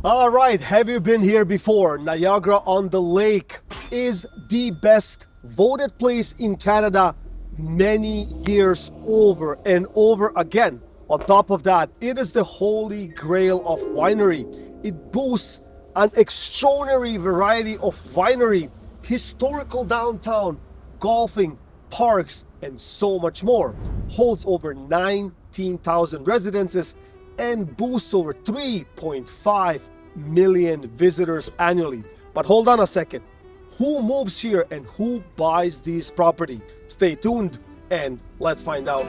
All right, have you been here before? Niagara-on-the-Lake is the best voted place in Canada many years over and over again. On top of that, it is the holy grail of winery. It boasts an extraordinary variety of winery, historical downtown, golfing, parks, and so much more. Holds over 19,000 residences and boosts over 3.5 million visitors annually. But hold on a second. Who moves here and who buys these property? Stay tuned and let's find out.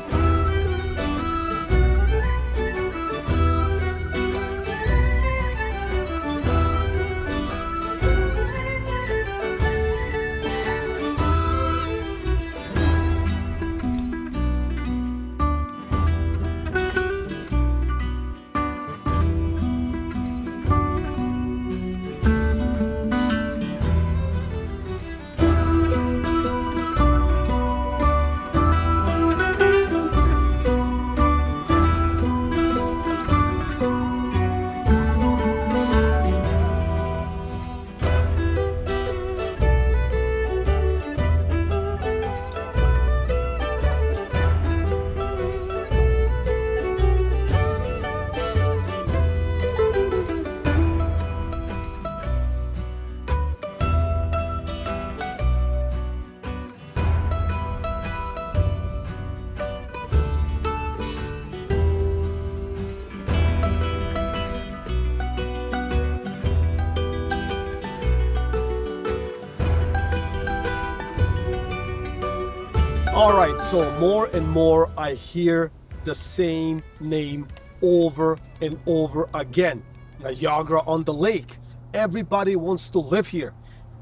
All right, so more and more I hear the same name over and over again. Niagara-on-the-Lake. Everybody wants to live here.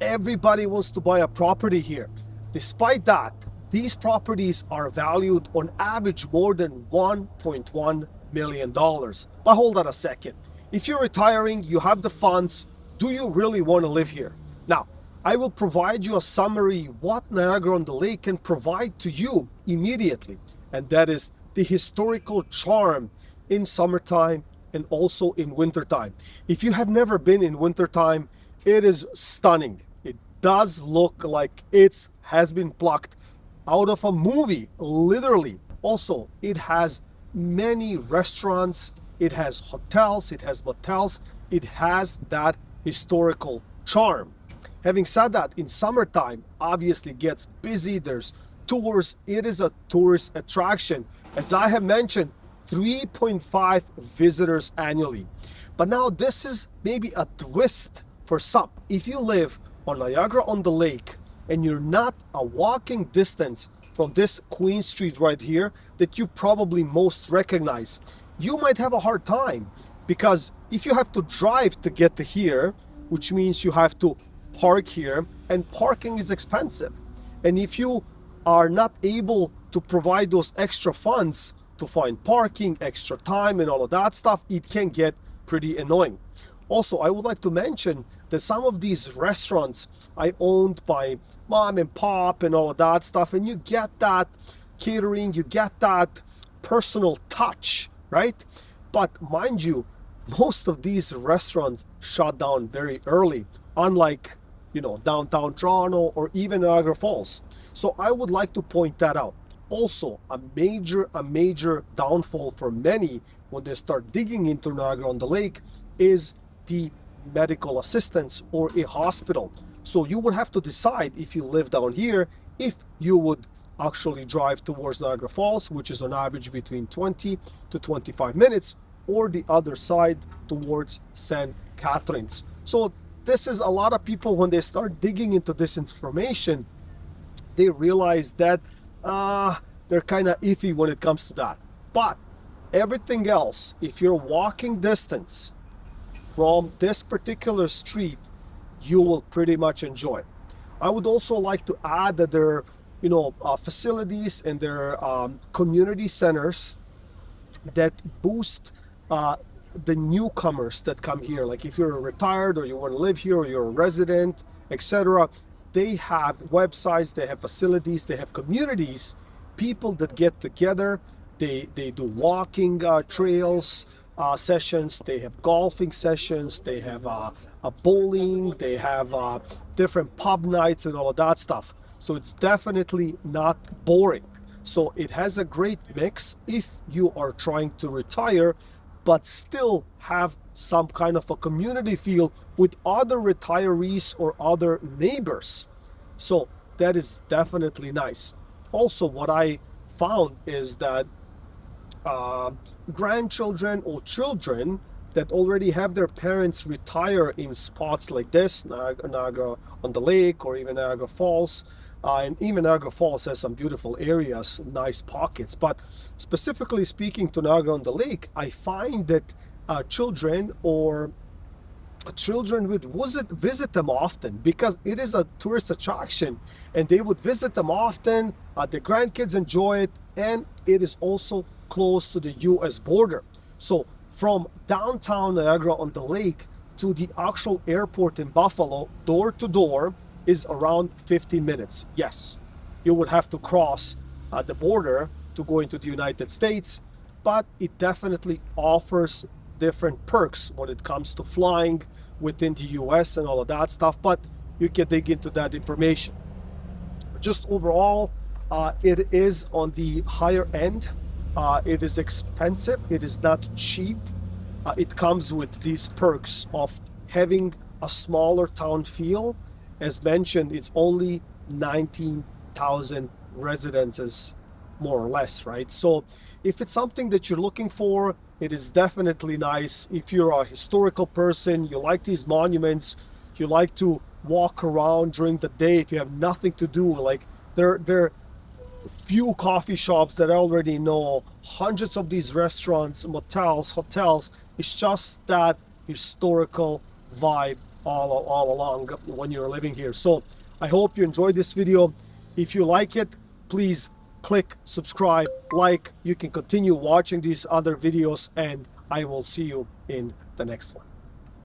Everybody wants to buy a property here. Despite that, these properties are valued on average more than $1.1 million. But hold on a second. If you're retiring, you have the funds, do you really want to live here? Now, I will provide you a summary what Niagara-on-the-Lake can provide to you immediately, and that is the historical charm in summertime and also in wintertime. If you have never been in wintertime, it is stunning. It does look like it has been plucked out of a movie, literally. Also, it has many restaurants, it has hotels, it has motels, it has that historical charm. Having said that, in summertime, obviously gets busy, there's tours, it is a tourist attraction. As I have mentioned, 3.5 visitors annually. But now this is maybe a twist for some. If you live on Niagara-on-the-Lake and you're not a walking distance from this Queen Street right here that you probably most recognize, you might have a hard time, because if you have to drive to get to here, which means you have to park here, and parking is expensive. And if you are not able to provide those extra funds to find parking, extra time and all of that stuff, it can get pretty annoying. Also, I would like to mention that some of these restaurants are owned by mom and pop and all of that stuff, and you get that catering, you get that personal touch, right? But mind you, most of these restaurants shut down very early, unlike downtown Toronto or even Niagara Falls. So I would like to point that out. Also, a major downfall for many when they start digging into Niagara-on-the-Lake is the medical assistance or a hospital. So you would have to decide, if you live down here, if you would actually drive towards Niagara Falls, which is on average between 20 to 25 minutes, or the other side towards St. Catharines. So this is a lot of people, when they start digging into this information, they realize that they're kind of iffy when it comes to that. But everything else, if you're walking distance from this particular street, you will pretty much enjoy. I would also like to add that there are facilities and there are community centers that boost the newcomers that come here. Like if you're retired or you want to live here or you're a resident, etc., they have websites, they have facilities, they have communities, people that get together, they do walking trails, sessions, they have golfing sessions, they have a bowling, they have different pub nights and all of that stuff. So it's definitely not boring. So it has a great mix if you are trying to retire but still have some kind of a community feel with other retirees or other neighbors. So that is definitely nice. Also, what I found is that grandchildren or children that already have their parents retire in spots like this, Niagara-on-the-Lake or even Niagara Falls. And even Niagara Falls has some beautiful areas, nice pockets. But specifically speaking to Niagara-on-the-Lake, I find that children would visit them often because it is a tourist attraction and they would visit them often. The grandkids enjoy it, and it is also close to the US border. So from downtown Niagara-on-the-Lake to the actual airport in Buffalo, door to door, is around 15 minutes. Yes, you would have to cross the border to go into the United States, but it definitely offers different perks when it comes to flying within the US and all of that stuff, but you can dig into that information. Just overall, it is on the higher end. It is expensive, it is not cheap. It comes with these perks of having a smaller town feel. As mentioned, it's only 19,000 residences, more or less, right? So if it's something that you're looking for, it is definitely nice. If you're a historical person, you like these monuments, you like to walk around during the day, if you have nothing to do, like there are few coffee shops that I already know, hundreds of these restaurants, motels, hotels. It's just that historical vibe all along when you're living here. So I hope you enjoyed this video. If you like it, please click subscribe, like. You can continue watching these other videos, and I will see you in the next one.